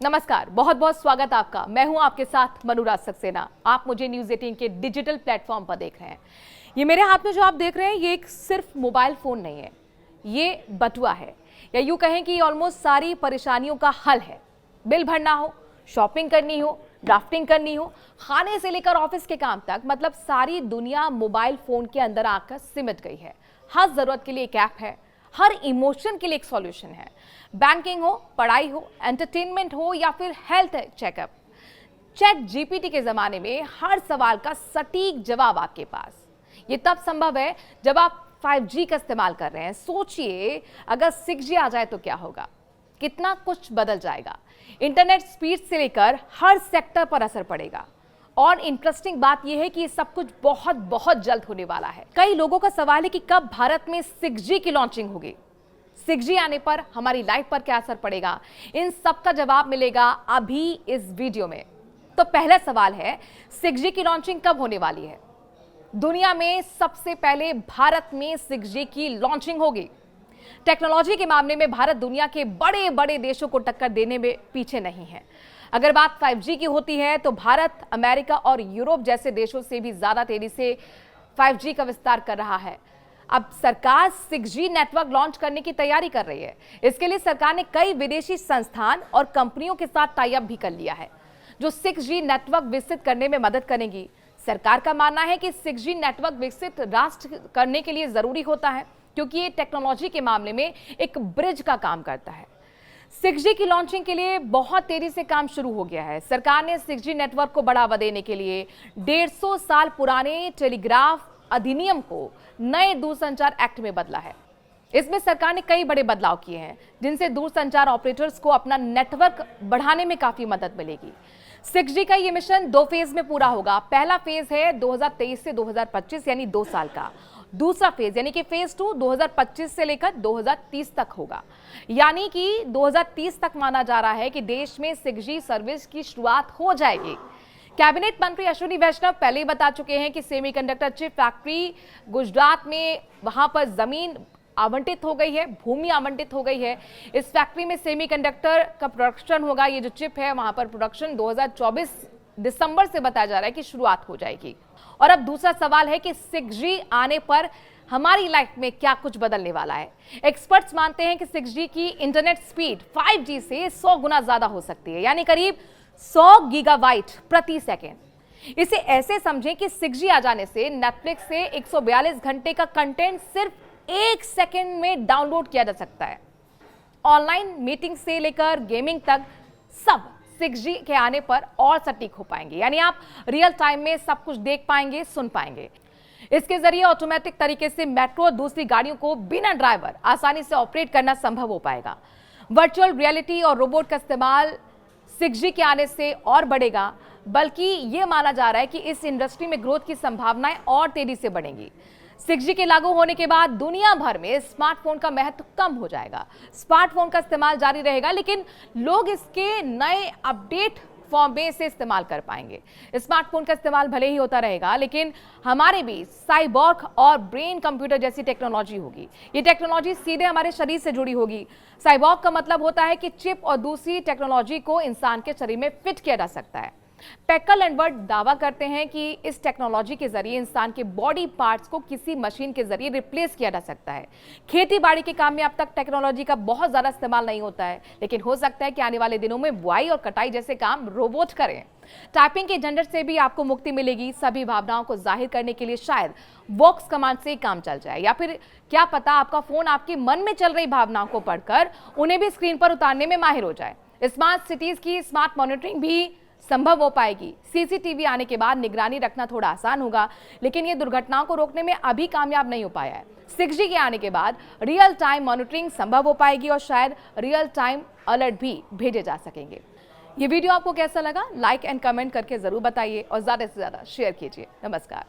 नमस्कार, बहुत बहुत स्वागत आपका। मैं हूं आपके साथ मनुराज सक्सेना। आप मुझे न्यूज़ 18 के डिजिटल प्लेटफॉर्म पर देख रहे हैं। ये मेरे हाथ में जो आप देख रहे हैं ये एक सिर्फ मोबाइल फोन नहीं है, ये बटुआ है, या यूं कहें कि ऑलमोस्ट सारी परेशानियों का हल है। बिल भरना हो, शॉपिंग करनी हो, ड्राफ्टिंग करनी हो, खाने से लेकर ऑफिस के काम तक, मतलब सारी दुनिया मोबाइल फोन के अंदर आकर सिमट गई है। हर जरूरत के लिए एक ऐप है, हर इमोशन के लिए एक सॉल्यूशन है। बैंकिंग हो, पढ़ाई हो, एंटरटेनमेंट हो या फिर हेल्थ चेकअप, चैट जीपीटी के जमाने में हर सवाल का सटीक जवाब आपके पास। ये तब संभव है जब आप 5G का इस्तेमाल कर रहे हैं। सोचिए अगर 6G आ जाए तो क्या होगा, कितना कुछ बदल जाएगा। इंटरनेट स्पीड से लेकर हर सेक्टर पर असर पड़ेगा। और इंटरेस्टिंग बात यह है कि ये सब कुछ बहुत बहुत जल्द होने वाला है। कई लोगों का सवाल है कि कब भारत में 6G की लॉन्चिंग होगी, 6G आने पर हमारी लाइफ पर क्या असर पड़ेगा। इन सब का जवाब मिलेगा अभी इस वीडियो में। तो पहला सवाल है, 6G की लॉन्चिंग कब होने वाली है। दुनिया में सबसे पहले भारत में 6G की लॉन्चिंग होगी। टेक्नोलॉजी के मामले में भारत दुनिया के बड़े बड़े देशों को टक्कर देने में पीछे नहीं है। अगर बात 5G की होती है तो भारत अमेरिका और यूरोप जैसे देशों से भी ज्यादा तेजी से 5G का विस्तार कर रहा है। अब सरकार 6G नेटवर्क लॉन्च करने की तैयारी कर रही है। इसके लिए सरकार ने कई विदेशी संस्थान और कंपनियों के साथ टाई अप भी कर लिया है, जो 6G नेटवर्क विकसित करने में मदद करेंगी। सरकार का मानना है कि 6G नेटवर्क विकसित राष्ट्र करने के लिए जरूरी होता है, क्योंकि ये टेक्नोलॉजी के मामले में एक ब्रिज का काम करता है। 6G की लॉन्चिंग के लिए बहुत तेजी से काम शुरू हो गया है। सरकार ने 6G नेटवर्क को बढ़ावा देने के लिए 150 साल पुराने टेलीग्राफ अधिनियम को नए दूरसंचार एक्ट में बदला है। इसमें सरकार ने कई बड़े बदलाव किए हैं, जिनसे दूरसंचार ऑपरेटर्स को अपना नेटवर्क बढ़ाने में काफी मदद मिलेगी। 6G का ये मिशन 2 फेज में पूरा होगा। पहला फेज है 2023 से 2025 यानी 2 साल का। दूसरा फेज यानी कि फेज 2 2025 से लेकर 2030 तक होगा। यानी कि 2030 तक माना जा रहा है कि देश में 6G सर्विस की शुरुआत हो जाएगी। कैबिनेट मंत्री अश्विनी वैष्णव पहले ही बता चुके हैं कि सेमीकंडक्टर चिप फैक्ट्री गुजरात में, वहां पर जमीन आवंटित हो गई है, भूमि आवंटित हो गई है। इस फैक्ट्री में सेमीकंडक्टर का प्रोडक्शन होगा। ये जो चिप है वहां पर प्रोडक्शन 2024 दिसंबर से बताया जा रहा है कि शुरुआत हो जाएगी। और अब दूसरा सवाल है कि 6G आने पर हमारी लाइफ में क्या कुछ बदलने वाला है। एक्सपर्ट्स मानते हैं कि 6G की इंटरनेट स्पीड 5G से 100 गुना ज्यादा हो सकती है, यानी करीब 100 गीगाबाइट प्रति सेकेंड। इसे ऐसे समझें कि 6G आ जाने से नेटफ्लिक्स से 142 घंटे का कंटेंट सिर्फ 1 सेकेंड में डाउनलोड किया जा सकता है। ऑनलाइन मीटिंग से लेकर गेमिंग तक सब 6G के आने पर और सटीक हो पाएंगे, यानी आप रियल टाइम में सब कुछ देख पाएंगे, सुन पाएंगे। इसके जरिए ऑटोमेटिक तरीके से मेट्रो और दूसरी गाड़ियों को बिना ड्राइवर आसानी से ऑपरेट करना संभव हो पाएगा। वर्चुअल रियलिटी और रोबोट का इस्तेमाल 6G के आने से और बढ़ेगा, बल्कि यह माना जा रहा है कि इस इंडस्ट्री में ग्रोथ की संभावनाएं और तेजी से बढ़ेंगी। 6G के लागू होने के बाद दुनिया भर में स्मार्टफोन का महत्व कम हो जाएगा। स्मार्टफोन का इस्तेमाल जारी रहेगा, लेकिन लोग इसके नए अपडेट फॉर्म में इसे इस्तेमाल कर पाएंगे। स्मार्टफोन का इस्तेमाल भले ही होता रहेगा, लेकिन हमारे बीच साइबॉर्ग और ब्रेन कंप्यूटर जैसी टेक्नोलॉजी होगी। ये टेक्नोलॉजी सीधे हमारे शरीर से जुड़ी होगी। साइबॉर्ग का मतलब होता है कि चिप और दूसरी टेक्नोलॉजी को इंसान के शरीर में फिट किया जा सकता है। पैकल एंड वर्ड दावा करते हैं कि इस टेक्नोलॉजी के जरिए इंसान के बॉडी पार्ट्स को किसी मशीन के जरिए रिप्लेस किया जा सकता है। खेती बाड़ी के काम में अब तक टेक्नोलॉजी का बहुत ज्यादा इस्तेमाल नहीं होता है, लेकिन हो सकता है कि आने वाले दिनों में बुआई और कटाई जैसे काम रोबोट करें। टाइपिंग के झंझट से भी आपको मुक्ति मिलेगी। सभी भावनाओं को जाहिर करने के लिए शायद वॉक्स कमांड से काम चल जाए, या फिर क्या पता आपका फोन आपके मन में चल रही भावनाओं को पढ़कर उन्हें भी स्क्रीन पर उतारने में माहिर हो जाए। स्मार्ट सिटीज की स्मार्ट मॉनिटरिंग भी संभव हो पाएगी। सीसीटीवी आने के बाद निगरानी रखना थोड़ा आसान होगा, लेकिन ये दुर्घटनाओं को रोकने में अभी कामयाब नहीं हो पाया है। 6G के आने के बाद रियल टाइम मॉनिटरिंग संभव हो पाएगी और शायद रियल टाइम अलर्ट भी भेजे जा सकेंगे। ये वीडियो आपको कैसा लगा, लाइक एंड कमेंट करके जरूर बताइए और ज्यादा से ज्यादा शेयर कीजिए। नमस्कार।